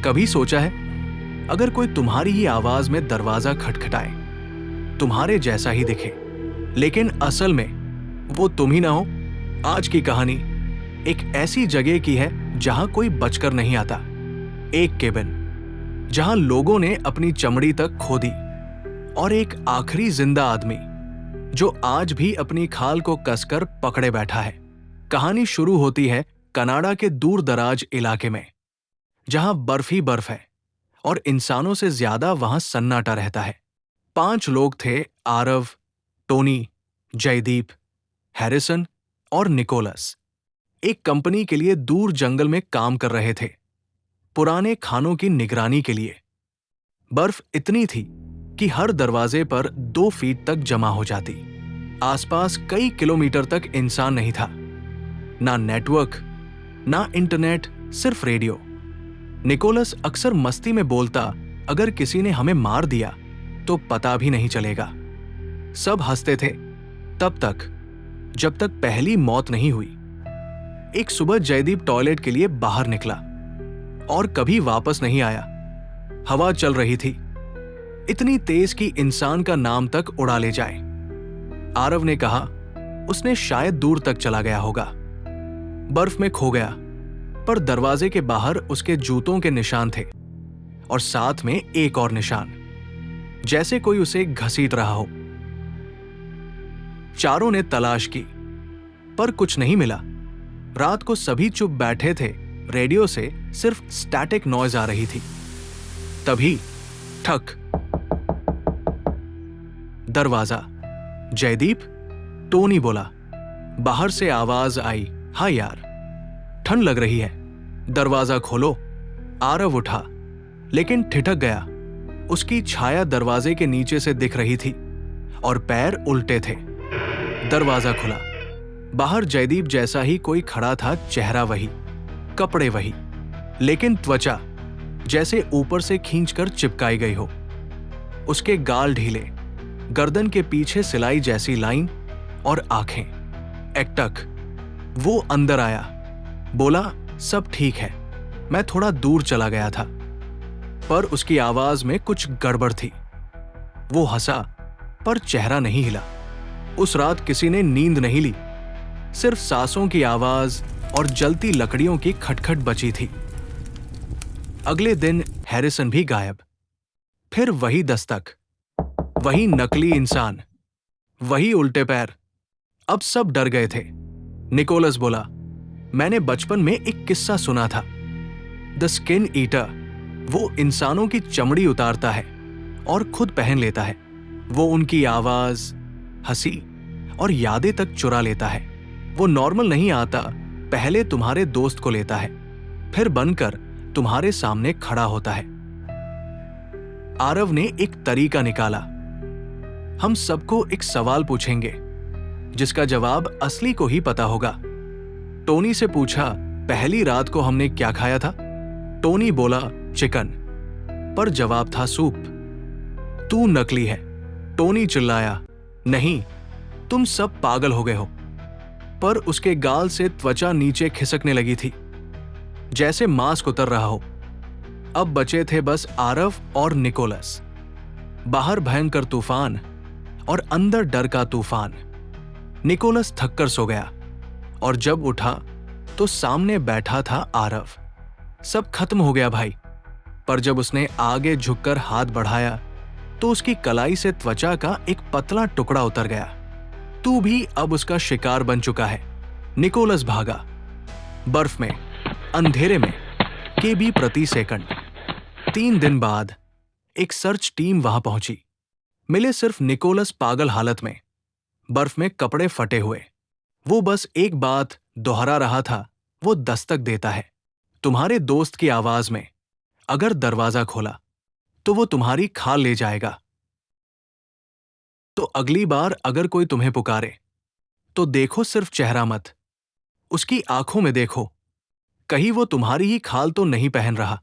कभी सोचा है, अगर कोई तुम्हारी ही आवाज में दरवाजा खटखटाए, तुम्हारे जैसा ही दिखे, लेकिन असल में वो तुम ही ना हो? आज की कहानी एक ऐसी जगह की है जहां कोई बचकर नहीं आता। एक केबिन जहां लोगों ने अपनी चमड़ी तक खो दी, और एक आखिरी जिंदा आदमी जो आज भी अपनी खाल को कसकर पकड़े बैठा है। कहानी शुरू होती है कनाडा के दूर दराज इलाके में, जहां बर्फ ही बर्फ है और इंसानों से ज्यादा वहां सन्नाटा रहता है। 5 लोग थे, आरव, टोनी, जयदीप, हैरिसन और निकोलस। एक कंपनी के लिए दूर जंगल में काम कर रहे थे, पुराने खानों की निगरानी के लिए। बर्फ इतनी थी कि हर दरवाजे पर 2 फीट तक जमा हो जाती। आसपास कई किलोमीटर तक इंसान नहीं था, ना नेटवर्क, ना इंटरनेट, सिर्फ रेडियो। निकोलस अक्सर मस्ती में बोलता, अगर किसी ने हमें मार दिया तो पता भी नहीं चलेगा। सब हंसते थे तब तक जब तक पहली मौत नहीं हुई। एक सुबह जयदीप टॉयलेट के लिए बाहर निकला और कभी वापस नहीं आया। हवा चल रही थी, इतनी तेज कि इंसान का नाम तक उड़ा ले जाए। आरव ने कहा उसने शायद दूर तक चला गया होगा, बर्फ में खो गया। पर दरवाजे के बाहर उसके जूतों के निशान थे, और साथ में एक और निशान, जैसे कोई उसे घसीट रहा हो। चारों ने तलाश की, पर कुछ नहीं मिला। रात को सभी चुप बैठे थे, रेडियो से सिर्फ स्टैटिक नॉइज आ रही थी। तभी ठक, दरवाजा। जयदीप, टोनी बोला। बाहर से आवाज आई, हाँ यार, ठंड लग रही है, दरवाजा खोलो। आरव उठा, लेकिन ठिठक गया। उसकी छाया दरवाजे के नीचे से दिख रही थी और पैर उल्टे थे। दरवाजा खुला। बाहर जयदीप जैसा ही कोई खड़ा था, चेहरा वही, कपड़े वही, लेकिन त्वचा जैसे ऊपर से खींचकर चिपकाई गई हो। उसके गाल ढीले, गर्दन के पीछे सिलाई जैसी लाइन और आंखें एकटक। वो अंदर आया, बोला, सब ठीक है, मैं थोड़ा दूर चला गया था। पर उसकी आवाज में कुछ गड़बड़ थी। वो हंसा, पर चेहरा नहीं हिला। उस रात किसी ने नींद नहीं ली, सिर्फ सांसों की आवाज और जलती लकड़ियों की खटखट बची थी। अगले दिन हैरिसन भी गायब। फिर वही दस्तक, वही नकली इंसान, वही उल्टे पैर। अब सब डर गए थे। निकोलस बोला, मैंने बचपन में एक किस्सा सुना था, द स्किन ईटर। वो इंसानों की चमड़ी उतारता है और खुद पहन लेता है। वो उनकी आवाज, हंसी और यादें तक चुरा लेता है। वो नॉर्मल नहीं आता, पहले तुम्हारे दोस्त को लेता है, फिर बनकर तुम्हारे सामने खड़ा होता है। आरव ने एक तरीका निकाला। हम सबको एक सवाल पूछेंगे, जिसका जवाब असली को ही पता होगा। टोनी से पूछा, पहली रात को हमने क्या खाया था? टोनी बोला, चिकन, पर जवाब था सूप। तू नकली है, टोनी चिल्लाया। नहीं, तुम सब पागल हो गए हो। पर उसके गाल से त्वचा नीचे खिसकने लगी थी, जैसे मांस उतर रहा हो। अब बचे थे बस आरव और निकोलस। बाहर भयंकर तूफान और अंदर डर का तूफान। निकोलस थककर सो गया, और जब उठा तो सामने बैठा था आरव। सब खत्म हो गया भाई। पर जब उसने आगे झुककर हाथ बढ़ाया तो उसकी कलाई से त्वचा का एक पतला टुकड़ा उतर गया। तू भी अब उसका शिकार बन चुका है। निकोलस भागा, बर्फ में, अंधेरे में, केबी प्रति सेकंड। 3 दिन बाद एक सर्च टीम वहां पहुंची। मिले सिर्फ निकोलस पागल हालत में, बर्फ में कपड़े फटे हुए। वो बस एक बात दोहरा रहा था, वो दस्तक देता है तुम्हारे दोस्त की आवाज में। अगर दरवाजा खोला तो वो तुम्हारी खाल ले जाएगा। तो अगली बार अगर कोई तुम्हें पुकारे तो देखो सिर्फ चेहरा मत, उसकी आंखों में देखो। कहीं वो तुम्हारी ही खाल तो नहीं पहन रहा।